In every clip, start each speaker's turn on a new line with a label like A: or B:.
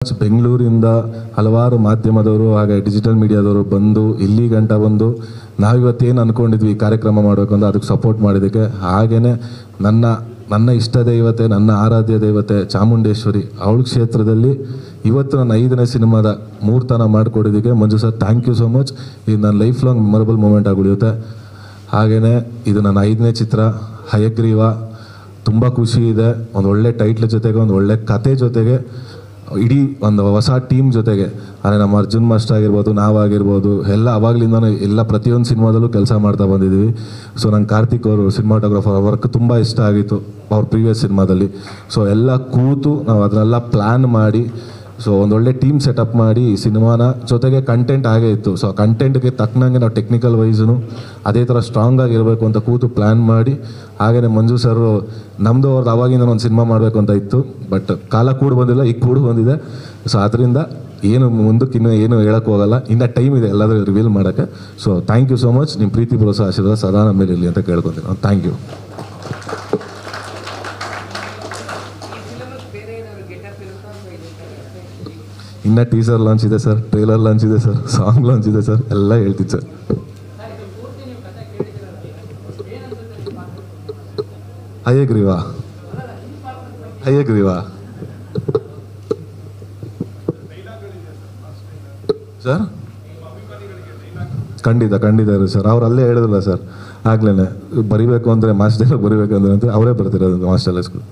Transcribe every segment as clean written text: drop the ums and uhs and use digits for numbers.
A: ಬೆಂಗಳೂರಿಂದ ಹಲವಾರು ಮಾಧ್ಯಮದವರು ಹಾಗೆ ಡಿಜಿಟಲ್ ಮೀಡಿಯಾದವರು ಬಂದು ಇಲ್ಲಿ ಗಂಟ ಬಂದು ನಾವಿವತ್ತೇನು ಅಂದ್ಕೊಂಡಿದ್ವಿ ಈ ಕಾರ್ಯಕ್ರಮ ಮಾಡಬೇಕು ಅಂತ ಅದಕ್ಕೆ ಸಪೋರ್ಟ್ ಮಾಡಿದ್ದಕ್ಕೆ ಹಾಗೆಯೇ ನನ್ನ ಇಷ್ಟ ದೇವತೆ ನನ್ನ ಆರಾಧ್ಯ ದೇವತೆ ಚಾಮುಂಡೇಶ್ವರಿ ಅವಳ ಕ್ಷೇತ್ರದಲ್ಲಿ ಇವತ್ತು ನನ್ನ 5ನೇ ಸಿನಿಮಾದ ಮೂರ್ತನ ಮಾಡಿಕೊಡೋದಕ್ಕೆ Manju sir thank you so much. ಇದು ನನ್ನ ಲೈಫ್ ಲಾಂಗ್ ಮೆಮೊರಬಲ್ ಮೂಮೆಂಟ್ ಆಗಿ ಉಳಿಯುತ್ತೆ. ಹಾಗೆಯೇ ಇದು ನನ್ನ 5ನೇ ಚಿತ್ರ ಹಯಗ್ರೀವ. ತುಂಬ ಖುಷಿ ಇದೆ, ಒಂದು ಒಳ್ಳೆ ಟೈಟ್ಲ್ ಜೊತೆಗೆ ಒಂದು ಒಳ್ಳೆ ಕತೆ ಜೊತೆಗೆ ಇಡೀ ಒಂದು ಹೊಸ ಟೀಮ್ ಜೊತೆಗೆ ಅಂದರೆ ನಮ್ಮ ಅರ್ಜುನ್ ಮಾಸ್ಟರ್ ಆಗಿರ್ಬೋದು, ನಾವಾಗಿರ್ಬೋದು, ಎಲ್ಲ ಅವಾಗಲಿಂದನೂ ಎಲ್ಲ ಪ್ರತಿಯೊಂದು ಸಿನಿಮಾದಲ್ಲೂ ಕೆಲಸ ಮಾಡ್ತಾ ಬಂದಿದ್ದೀವಿ. ಸೊ ನಂಗೆ ಕಾರ್ತಿಕ್ ಅವರು ಸಿನಿಮಾಟೋಗ್ರಾಫರ್ ವರ್ಕ್ ತುಂಬ ಇಷ್ಟ ಆಗಿತ್ತು ಅವ್ರ ಪ್ರೀವಿಯಸ್ ಸಿನಿಮಾದಲ್ಲಿ. ಸೊ ಎಲ್ಲ ಕೂತು ನಾವು ಅದನ್ನೆಲ್ಲ ಪ್ಲ್ಯಾನ್ ಮಾಡಿ ಸೊ ಒಂದೊಳ್ಳೆ ಟೀಮ್ ಸೆಟಪ್ ಮಾಡಿ ಈ ಸಿನಿಮಾನ ಜೊತೆಗೆ ಕಂಟೆಂಟ್ ಆಗೇ ಇತ್ತು. ಸೊ ಕಂಟೆಂಟ್ಗೆ ತಕ್ಕನಂಗೆ ನಾವು ಟೆಕ್ನಿಕಲ್ ವೈಸು ಅದೇ ಥರ ಸ್ಟ್ರಾಂಗ್ ಆಗಿರಬೇಕು ಅಂತ ಕೂತು ಪ್ಲ್ಯಾನ್ ಮಾಡಿ ಹಾಗೆಯೇ ಮಂಜು ಸರ್ ನಮ್ಮದು ಅವ್ರದ್ದು ಅವಾಗಿಂದ ಒಂದು ಸಿನಿಮಾ ಮಾಡಬೇಕು ಅಂತ ಇತ್ತು. ಬಟ್ ಕಾಲ ಕೂಡ ಬಂದಿಲ್ಲ, ಈಗ ಕೂಡ ಬಂದಿದೆ. ಸೊ ಅದರಿಂದ ಏನು ಮುಂದಕ್ಕೆ ಇನ್ನೂ ಏನು ಹೇಳೋಕ್ಕೆ ಹೋಗಲ್ಲ, ಇನ್ನು ಟೈಮ್ ಇದೆ ಎಲ್ಲಾದರೂ ರಿವೀಲ್ ಮಾಡೋಕ್ಕೆ. So thank you so much. ನಿಮ್ಮ ಪ್ರೀತಿ ಭರೋಸಾ ಆಶೀರ್ವಾದ ಸದಾ ನಮ್ಮ ಮೇಲೆ ಇರಲಿ ಅಂತ ಕೇಳ್ಕೊತೀನಿ. Thank you. ಇನ್ನು ಟೀಸರ್ ಲಾಂಚ್ ಇದೆ ಸರ್, ಟ್ರೇಲರ್ ಲಾಂಚ್ ಇದೆ ಸರ್, ಸಾಂಗ್ ಲಾಂಚ್ ಇದೆ ಸರ್, ಎಲ್ಲ ಹೇಳ್ತೀನಿ ಸರ್. ಹಯಗ್ರೀವ ಸರ್ ಖಂಡಿತ ಇರು ಸರ್. ಅವ್ರು ಅಲ್ಲೇ ಹೇಳಿದ್ರಲ್ಲ ಸರ್ ಆಗ್ಲೇ ಬರಿಬೇಕು ಅಂದರೆ ಮಾಸ್ಟರ್ ಡೈಲಾಗ್ ಬರಿಬೇಕಂದ್ರೆ ಅಂತ ಅವರೇ ಬರ್ತಿರೋದು ಮಾಸ್ಟರ್ ಡೈಲಾಗ್ ಸ್ಕೂಲ್.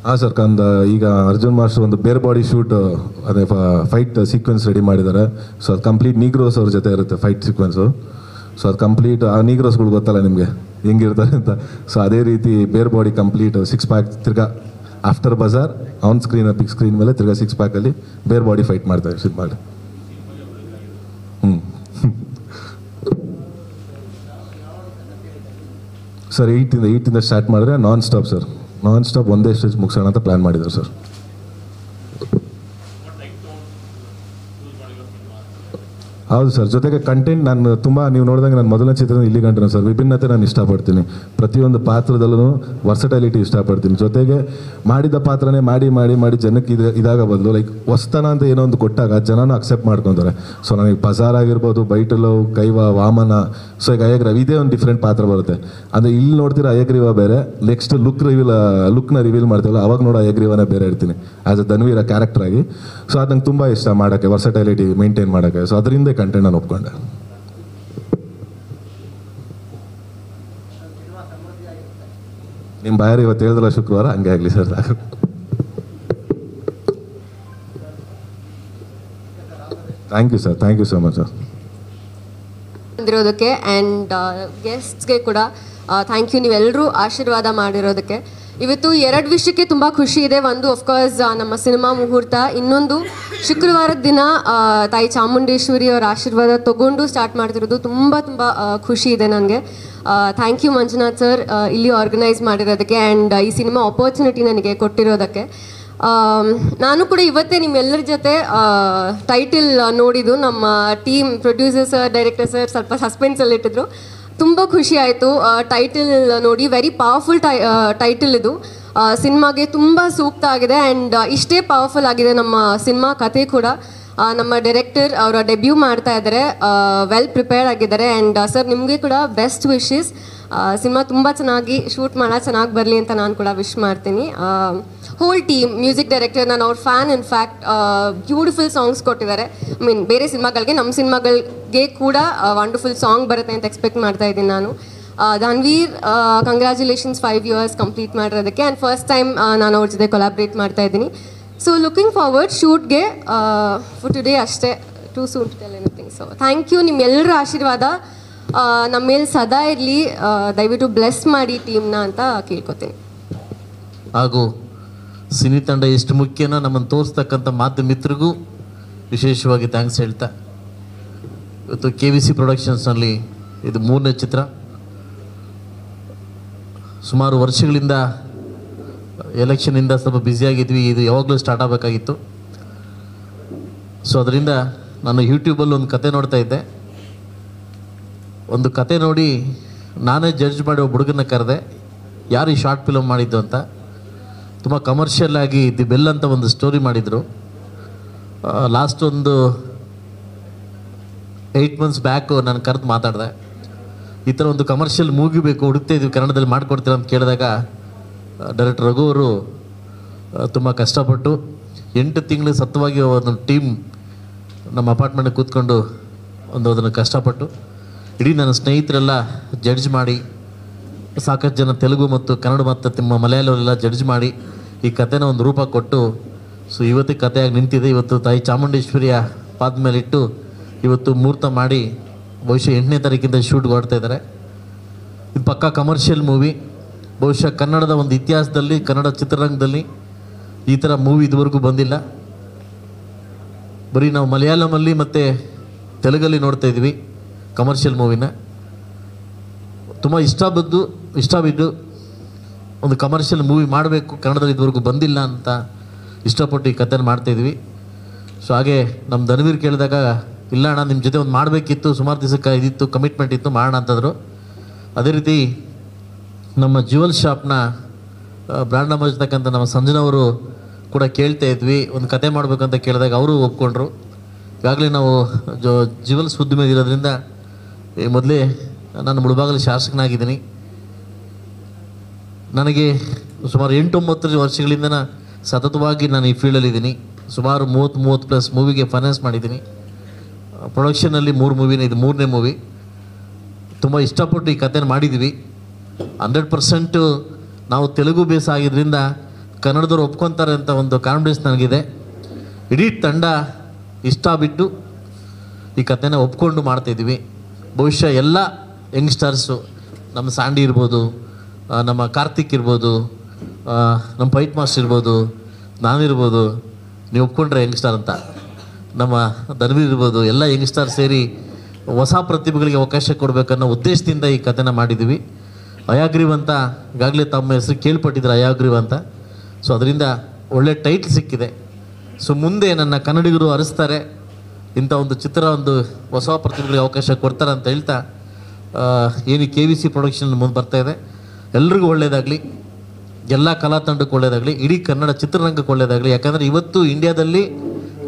A: ಹಾಂ ಸರ್, ಈಗ ಅರ್ಜುನ್ ಮಾಸ್ಟರ್ ಒಂದು ಬೇರ್ ಬಾಡಿ ಶೂಟ್ ಅದೇ ಫೈಟ್ ಸೀಕ್ವೆನ್ಸ್ ರೆಡಿ ಮಾಡಿದ್ದಾರೆ. ಸೊ ಅದು ಕಂಪ್ಲೀಟ್ ನೀಗ್ರೋಸ್ ಅವ್ರ ಜೊತೆ ಇರುತ್ತೆ ಫೈಟ್ ಸೀಕ್ವೆನ್ಸು. ಸೊ ಅದು ಕಂಪ್ಲೀಟ್ ಆ ನೀಗ್ರೋಸ್ಗಳು ಗೊತ್ತಲ್ಲ ನಿಮಗೆ ಹೆಂಗಿರ್ತಾರೆ ಅಂತ. ಸೊ ಅದೇ ರೀತಿ ಬೇರ್ ಬಾಡಿ ಕಂಪ್ಲೀಟ್ 6 ಪ್ಯಾಕ್ ತಿರ್ಗಾ after Bazaar on screen big screen ಮೇಲೆ ತಿರ್ಗಾ 6 ಪ್ಯಾಕಲ್ಲಿ ಬೇರ್ ಬಾಡಿ ಫೈಟ್ ಮಾಡ್ತಾರೆ ಸಿನಿಮಾಲಿ. ಸರ್ 8 ಸ್ಟಾರ್ಟ್ ಮಾಡಿದ್ರೆ ನಾನ್ ಸ್ಟಾಪ್ ಒಂದೇ ಸ್ಟೇಜ್ ಮುಗಿಸೋಣ ಅಂತ ಪ್ಲ್ಯಾನ್ ಮಾಡಿದ್ದಾರೆ ಸರ್. ಹೌದು ಸರ್, ಜೊತೆಗೆ ಕಂಟೆಂಟ್ ನಾನು ತುಂಬ ನೀವು ನೋಡಿದಂಗೆ ನನ್ನ ಮೊದಲನೇ ಚಿತ್ರ ಇಲ್ಲಿ ಗಂಟೆ ಸರ್ ವಿಭಿನ್ನತೆ ನಾನು ಇಷ್ಟಪಡ್ತೀನಿ. ಪ್ರತಿಯೊಂದು ಪಾತ್ರದಲ್ಲೂ ವರ್ಸಟೈಲಿಟಿ ಇಷ್ಟಪಡ್ತೀನಿ. ಜೊತೆಗೆ ಮಾಡಿದ ಪಾತ್ರನೇ ಮಾಡಿ ಜನಕ್ಕೆ ಇದಾಗ ಬದಲು ಲೈಕ್ ಹೊಸ್ತನ ಅಂತ ಏನೋ ಒಂದು ಕೊಟ್ಟಾಗ ಜನನೂ ಅಕ್ಸೆಪ್ಟ್ ಮಾಡ್ಕೊತಾರೆ. ಸೊ ನನಗೆ ಬಜಾರ್ ಆಗಿರ್ಬೋದು, ಬೈಟಲು, ಕೈವ, ವಾಮನ, ಸೊ ಈಗ ಅಯಗ್ರೀವ ಇದೇ ಒಂದು ಡಿಫ್ರೆಂಟ್ ಪಾತ್ರ ಬರುತ್ತೆ. ಅಂದರೆ ಇಲ್ಲಿ ನೋಡ್ತೀರ ಅಯಗ್ರೀವ ಬೇರೆ, ನೆಕ್ಸ್ಟ್ ಲುಕ್ನ ರಿವೀಲ್ ಮಾಡ್ತೀವಲ್ಲ ಅವಾಗ ನೋಡೋ ಅಯಗ್ರೀವನೇ ಬೇರೆ ಇರ್ತೀನಿ ಆ್ಯಸ್ ಅ ಧನ್ವೀರ ಕ್ಯಾರೆಕ್ಟರ್ ಆಗಿ. ಸೊ ಅದು ನಂಗೆ ತುಂಬ ಇಷ್ಟ ಮಾಡೋಕ್ಕೆ, ವರ್ಸಟೈಲಿಟಿ ಮೇಂಟೈನ್ ಮಾಡೋಕ್ಕೆ. ಸೊ ಅದರಿಂದ ಕಂಟೆಂಟ್ ನಾನು ಒಪ್ಕೊಂಡೆ. ನಿಮ್ಮ ಬಾಯಾರಿ ಇವತ್ತು ಹೇಳಿದ್ರಲ್ಲ ಶುಕ್ರವಾರ, ಹಂಗೆ ಆಗಲಿ sir. Thank you sir, thank you so much sir
B: ಬಂದಿರೋದಕ್ಕೆ. ಆ್ಯಂಡ್ ಗೆಸ್ಟ್ಸ್ಗೆ ಕೂಡ ಥ್ಯಾಂಕ್ ಯು, ನೀವೆಲ್ಲರೂ ಆಶೀರ್ವಾದ ಮಾಡಿರೋದಕ್ಕೆ. ಇವತ್ತು 2 ವಿಷಯಕ್ಕೆ ತುಂಬ ಖುಷಿ ಇದೆ. ಒಂದು ಅಫ್ಕೋರ್ಸ್ ನಮ್ಮ ಸಿನಿಮಾ ಮುಹೂರ್ತ, ಇನ್ನೊಂದು ಶುಕ್ರವಾರದ ದಿನ ತಾಯಿ ಚಾಮುಂಡೇಶ್ವರಿ ಅವರ ಆಶೀರ್ವಾದ ತಗೊಂಡು ಸ್ಟಾರ್ಟ್ ಮಾಡ್ತಿರೋದು. ತುಂಬ ಖುಷಿ ಇದೆ ನನಗೆ. ಥ್ಯಾಂಕ್ ಯು ಮಂಜುನಾಥ್ ಸರ್ ಇಲ್ಲಿ ಆರ್ಗನೈಸ್ ಮಾಡಿರೋದಕ್ಕೆ ಆ್ಯಂಡ್ ಈ ಸಿನಿಮಾ ಆಪರ್ಚುನಿಟಿ ನನಗೆ ಕೊಟ್ಟಿರೋದಕ್ಕೆ. ನಾನು ಕೂಡ ಇವತ್ತೇ ನಿಮ್ಮೆಲ್ಲರ ಜೊತೆ ಟೈಟಲ್ ನೋಡಿದ್ದು. ನಮ್ಮ team producer sir, director sir ಸ್ವಲ್ಪ ಸಸ್ಪೆನ್ಸಲ್ಲಿ ಇಟ್ಟಿದ್ರು. ತುಂಬ ಖುಷಿ ಆಯಿತು ಟೈಟಲ್ ನೋಡಿ. ವೆರಿ ಪವರ್ಫುಲ್ ಟೈಟಲ್ ಇದು. ಸಿನಿಮಾಗೆ ತುಂಬ ಸೂಕ್ತ ಆಗಿದೆ ಆ್ಯಂಡ್ ಇಷ್ಟೇ ಪವರ್ಫುಲ್ ಆಗಿದೆ ನಮ್ಮ ಸಿನಿಮಾ ಕತೆ ಕೂಡ. ನಮ್ಮ ಡೈರೆಕ್ಟರ್ ಅವರ ಡೆಬ್ಯೂ ಮಾಡ್ತಾ ಇದ್ದಾರೆ, ವೆಲ್ ಪ್ರಿಪೇರ್ಡ್ ಆಗಿದ್ದಾರೆ. ಆ್ಯಂಡ್ ಸರ್ ನಿಮಗೆ ಕೂಡ ಬೆಸ್ಟ್ ವಿಶಸ್. ಸಿನಿಮಾ ತುಂಬ ಚೆನ್ನಾಗಿ ಶೂಟ್ ಚೆನ್ನಾಗಿ ಬರಲಿ ಅಂತ ನಾನು ಕೂಡ ವಿಶ್ ಮಾಡ್ತೀನಿ. ಹೋಲ್ ಟೀಮ್, ಮ್ಯೂಸಿಕ್ ಡೈರೆಕ್ಟರ್, ನಾನು ಅವ್ರ ಫ್ಯಾನ್. ಇನ್ಫ್ಯಾಕ್ಟ್ ಬ್ಯೂಟಿಫುಲ್ ಸಾಂಗ್ಸ್ ಕೊಟ್ಟಿದ್ದಾರೆ. ಬೇರೆ ಸಿನಿಮಾಗಳಿಗೆ, ನಮ್ಮ ಸಿನಿಮಾಗಳಿಗೆ ಕೂಡ ವಂಡರ್ಫುಲ್ ಸಾಂಗ್ ಬರುತ್ತೆ ಅಂತ ಎಕ್ಸ್ಪೆಕ್ಟ್ ಮಾಡ್ತಾ ಇದ್ದೀನಿ ನಾನು. ಧನ್ವೀರ್, ಕಂಗ್ರ್ಯಾಚುಲೇಷನ್ಸ್ 5 years ಕಂಪ್ಲೀಟ್ ಮಾಡಿರೋದಕ್ಕೆ. ಆ್ಯಂಡ್ ಫಸ್ಟ್ ಟೈಮ್ ನಾನು ಅವ್ರ ಜೊತೆ ಕೊಲಾಬ್ರೇಟ್ ಮಾಡ್ತಾ ಇದ್ದೀನಿ. ಸೊ ಲುಕಿಂಗ್ ಫಾರ್ವರ್ಡ್ ಶೂಟ್ಗೆ. ಫಾರ್ ಟುಡೇ ಅಷ್ಟೇ, too soon to tell anything. So thank you. ನಿಮ್ಮೆಲ್ಲರ ಆಶೀರ್ವಾದ ನಮ್ಮ ಮೇಲೆ ಸದಾ ಇರಲಿ. ದಯವಿಟ್ಟು ಬ್ಲೆಸ್ ಮಾಡಿ ಟೀಮ್ನ ಅಂತ ಕೇಳ್ಕೊತೀನಿ.
C: ಹಾಗೂ ಸಿನಿ ತಂಡ ಎಷ್ಟು ಮುಖ್ಯನೋ ನಮ್ಮನ್ನು ತೋರಿಸ್ತಕ್ಕಂಥ ಮಾಧ್ಯಮ ಮಿತ್ರರಿಗೂ ವಿಶೇಷವಾಗಿ ಥ್ಯಾಂಕ್ಸ್ ಹೇಳ್ತಾ, ಇವತ್ತು KVC ಪ್ರೊಡಕ್ಷನ್ಸ್ನಲ್ಲಿ ಇದು 3ನೇ ಚಿತ್ರ. ಸುಮಾರು ವರ್ಷಗಳಿಂದ ಎಲೆಕ್ಷನಿಂದ ಸ್ವಲ್ಪ ಬ್ಯುಸಿಯಾಗಿದ್ವಿ. ಇದು ಯಾವಾಗಲೂ ಸ್ಟಾರ್ಟ್ ಆಗಬೇಕಾಗಿತ್ತು. ಸೊ ಅದರಿಂದ ನಾನು ಯೂಟ್ಯೂಬಲ್ಲಿ ಒಂದು ಕತೆ ನೋಡ್ತಾ ಇದ್ದೆ. ಒಂದು ಕತೆ ನೋಡಿ ನಾನೇ ಜಡ್ಜ್ ಮಾಡಿ ಒಬ್ಬ ಹುಡುಗನ ಕರೆದೆ. ಯಾರು ಈ ಶಾರ್ಟ್ ಫಿಲಮ್ ಮಾಡಿದ್ದು ಅಂತ. ತುಂಬ ಕಮರ್ಷಿಯಲ್ ಆಗಿ ದಿ ಬೆಲ್ ಅಂತ ಒಂದು ಸ್ಟೋರಿ ಮಾಡಿದರು. ಲಾಸ್ಟ್ ಒಂದು 8 months ಬ್ಯಾಕು ನಾನು ಕರೆದು ಮಾತಾಡಿದೆ, ಈ ಥರ ಒಂದು ಕಮರ್ಷಿಯಲ್ ಮೂವಿ ಬೇಕು, ಹುಡುಕ್ತಾ ಇದ್ವಿ, ಕನ್ನಡದಲ್ಲಿ ಮಾಡಿಕೊಡ್ತೀರ ಅಂತ ಕೇಳಿದಾಗ ಡೈರೆಕ್ಟರ್ ರಘು ಅವರು ತುಂಬ ಕಷ್ಟಪಟ್ಟು 8 ತಿಂಗಳು ಸತ್ವವಾಗಿ ಒಂದು ಟೀಮ್ ನಮ್ಮ ಅಪಾರ್ಟ್ಮೆಂಟಿಗೆ ಕೂತ್ಕೊಂಡು ಅದನ್ನು ಕಷ್ಟಪಟ್ಟು ಇಡೀ ನನ್ನ ಸ್ನೇಹಿತರೆಲ್ಲ ಜಡ್ಜ್ ಮಾಡಿ, ಸಾಕಷ್ಟು ಜನ ತೆಲುಗು ಮತ್ತು ಕನ್ನಡ ಮತ್ತು ಮಲಯಾಳವರೆಲ್ಲ ಜಡ್ಜ್ ಮಾಡಿ ಈ ಕಥೆನ ಒಂದು ರೂಪ ಕೊಟ್ಟು ಸೊ ಇವತ್ತಿಗೆ ಕಥೆಯಾಗಿ ನಿಂತಿದೆ. ಇವತ್ತು ತಾಯಿ ಚಾಮುಂಡೇಶ್ವರಿಯ ಪಾದ ಮೇಲಿಟ್ಟು ಇವತ್ತು ಮುಹೂರ್ತ ಮಾಡಿ ಬಹುಶಃ 8ನೇ ತಾರೀಕಿಂದ ಶೂಟ್ಗೆ ಹೊರಡ್ತಾ ಇದ್ದಾರೆ. ಇದು ಪಕ್ಕಾ ಕಮರ್ಷಿಯಲ್ ಮೂವಿ. ಬಹುಶಃ ಕನ್ನಡದ ಒಂದು ಇತಿಹಾಸದಲ್ಲಿ, ಕನ್ನಡ ಚಿತ್ರರಂಗದಲ್ಲಿ ಈ ಥರ ಮೂವಿ ಇದುವರೆಗೂ ಬಂದಿಲ್ಲ. ಬರೀ ನಾವು ಮಲಯಾಳಮಲ್ಲಿ ಮತ್ತು ತೆಲುಗಲ್ಲಿ ನೋಡ್ತಾ ಇದ್ವಿ ಕಮರ್ಷಿಯಲ್ ಮೂವಿನ. ತುಂಬ ಇಷ್ಟ ಬಿದ್ದು ಒಂದು ಕಮರ್ಷಿಯಲ್ ಮೂವಿ ಮಾಡಬೇಕು, ಕನ್ನಡದಲ್ಲಿ ಇದುವರೆಗೂ ಬಂದಿಲ್ಲ ಅಂತ ಇಷ್ಟಪಟ್ಟು ಈ ಕಥೆನ ಮಾಡ್ತಾಯಿದ್ವಿ. ಸೊ ಹಾಗೆ ನಮ್ಮ ಧನ್ವೀರ್ ಕೇಳಿದಾಗ, ಇಲ್ಲ ಅಣ್ಣ ನಿಮ್ಮ ಜೊತೆ ಒಂದು ಮಾಡಬೇಕಿತ್ತು, ಸುಮಾರು ದಿವಸಕ್ಕೆ ಇದಿತ್ತು, ಕಮಿಟ್ಮೆಂಟ್ ಇತ್ತು, ಮಾಡೋಣ ಅಂತಂದರು. ಅದೇ ರೀತಿ ನಮ್ಮ ಜ್ಯುವೆಲ್ ಶಾಪ್ನ ಬ್ರ್ಯಾಂಡ್ ಅಂಬಾಸಿಡರ್ ನಮ್ಮ ಸಂಜನವರು ಕೂಡ ಕೇಳ್ತಾ ಇದ್ವಿ, ಒಂದು ಕತೆ ಮಾಡಬೇಕಂತ ಕೇಳಿದಾಗ ಅವರು ಒಪ್ಕೊಂಡ್ರು. ಈಗಾಗಲೇ ನಾವು ಜ್ಯುವೆಲ್ಸ್ ಉದ್ದಿಮೆ ಇರೋದ್ರಿಂದ ಮೊದಲೇ ನಾನು ಮುಳಬಾಗಿಲು ಶಾಸಕನಾಗಿದ್ದೀನಿ. ನನಗೆ ಸುಮಾರು 8-9 ವರ್ಷಗಳಿಂದ ಸತತವಾಗಿ ನಾನು ಈ ಫೀಲ್ಡಲ್ಲಿದ್ದೀನಿ. ಸುಮಾರು 30+ ಮೂವಿಗೆ ಫೈನಾನ್ಸ್ ಮಾಡಿದ್ದೀನಿ. ಪ್ರೊಡಕ್ಷನಲ್ಲಿ 3 ಮೂವಿನೇ, ಇದು 3ನೇ ಮೂವಿ. ತುಂಬ ಇಷ್ಟಪಟ್ಟು ಈ ಕಥೆನ ಮಾಡಿದ್ವಿ. 100% ನಾವು ತೆಲುಗು ಬೇಸ್ ಆಗಿದ್ದರಿಂದ ಕನ್ನಡದವ್ರು ಒಪ್ಕೊತಾರೆ ಅಂತ ಒಂದು ಕಾನ್ಫಿಡೆನ್ಸ್ ನನಗಿದೆ. ಇಡೀ ತಂಡ ಇಷ್ಟ ಬಿಟ್ಟು ಈ ಕಥೆನ ಒಪ್ಕೊಂಡು ಮಾಡ್ತಾಯಿದ್ವಿ. ಬಹುಶಃ ಎಲ್ಲ ಯಂಗ್ಸ್ಟರ್ಸು, ನಮ್ಮ ಸ್ಯಾಂಡಿ ಇರ್ಬೋದು, ನಮ್ಮ ಕಾರ್ತಿಕ್ ಇರ್ಬೋದು, ನಮ್ಮ ಫೈಟ್ ಮಾಸ್ಟರ್ ಇರ್ಬೋದು, ನಾನಿರ್ಬೋದು, ನೀವು ಒಪ್ಕೊಂಡ್ರೆ ಯಂಗ್ಸ್ಟರ್ ಅಂತ, ನಮ್ಮ ಧನ್ವೀರ್ ಇರ್ಬೋದು, ಎಲ್ಲ ಯಂಗ್ಸ್ಟರ್ ಸೇರಿ ಹೊಸ ಪ್ರತಿಭೆಗಳಿಗೆ ಅವಕಾಶ ಕೊಡಬೇಕನ್ನೋ ಉದ್ದೇಶದಿಂದ ಈ ಕಥೆನ ಮಾಡಿದ್ವಿ. ಅಯಾಗ್ರೀವ್ ಅಂತ ಈಗಾಗಲೇ ತಮ್ಮ ಹೆಸರು ಕೇಳ್ಪಟ್ಟಿದ್ರು, ಅಯಾಗ್ರೀವ್ ಅಂತ. ಸೊ ಅದರಿಂದ ಒಳ್ಳೆ ಟೈಟ್ಲ್ ಸಿಕ್ಕಿದೆ. ಸೊ ಮುಂದೆ ನನ್ನ ಕನ್ನಡಿಗರು ಅರಿಸ್ತಾರೆ, ಇಂಥ ಒಂದು ಚಿತ್ರ ಒಂದು ಹೊಸ ಪ್ರತಿಭೆಗಳಿಗೆ ಅವಕಾಶ ಕೊಡ್ತಾರೆ ಅಂತ ಹೇಳ್ತಾ ಏನು KVC ಪ್ರೊಡಕ್ಷನ್ ಮುಂದೆ ಬರ್ತಾಯಿದೆ. ಎಲ್ರಿಗೂ ಒಳ್ಳೆಯದಾಗಲಿ, ಎಲ್ಲ ಕಲಾ ತಂಡಕ್ಕೆ ಒಳ್ಳೆಯದಾಗಲಿ, ಇಡೀ ಕನ್ನಡ ಚಿತ್ರರಂಗಕ್ಕೆ ಒಳ್ಳೆಯದಾಗಲಿ. ಯಾಕಂದರೆ ಇವತ್ತು ಇಂಡಿಯಾದಲ್ಲಿ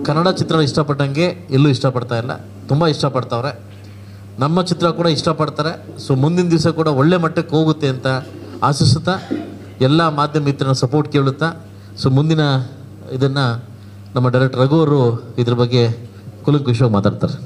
C: ಕನ್ನಡ ಚಿತ್ರ ಇಷ್ಟಪಟ್ಟಂಗೆ ಎಲ್ಲೂ ಇಷ್ಟಪಡ್ತಾ ಇಲ್ಲ, ತುಂಬ ಇಷ್ಟಪಡ್ತಾವ್ರೆ. ನಮ್ಮ ಚಿತ್ರ ಕೂಡ ಇಷ್ಟಪಡ್ತಾರೆ. ಸೊ ಮುಂದಿನ ದಿವಸ ಕೂಡ ಒಳ್ಳೆ ಮಟ್ಟಕ್ಕೆ ಹೋಗುತ್ತೆ ಅಂತ ಆಶಿಸುತ್ತಾ, ಎಲ್ಲ ಮಾಧ್ಯಮ ಮಿತ್ರನ ಸಪೋರ್ಟ್ ಕೇಳುತ್ತಾ, ಸೊ ಮುಂದಿನ ಇದನ್ನು ನಮ್ಮ ಡೈರೆಕ್ಟರ್ ರಘು ಅವರು ಇದ್ರ ಬಗ್ಗೆ ಕುಲಂಕುಷವಾಗಿ ಮಾತಾಡ್ತಾರೆ.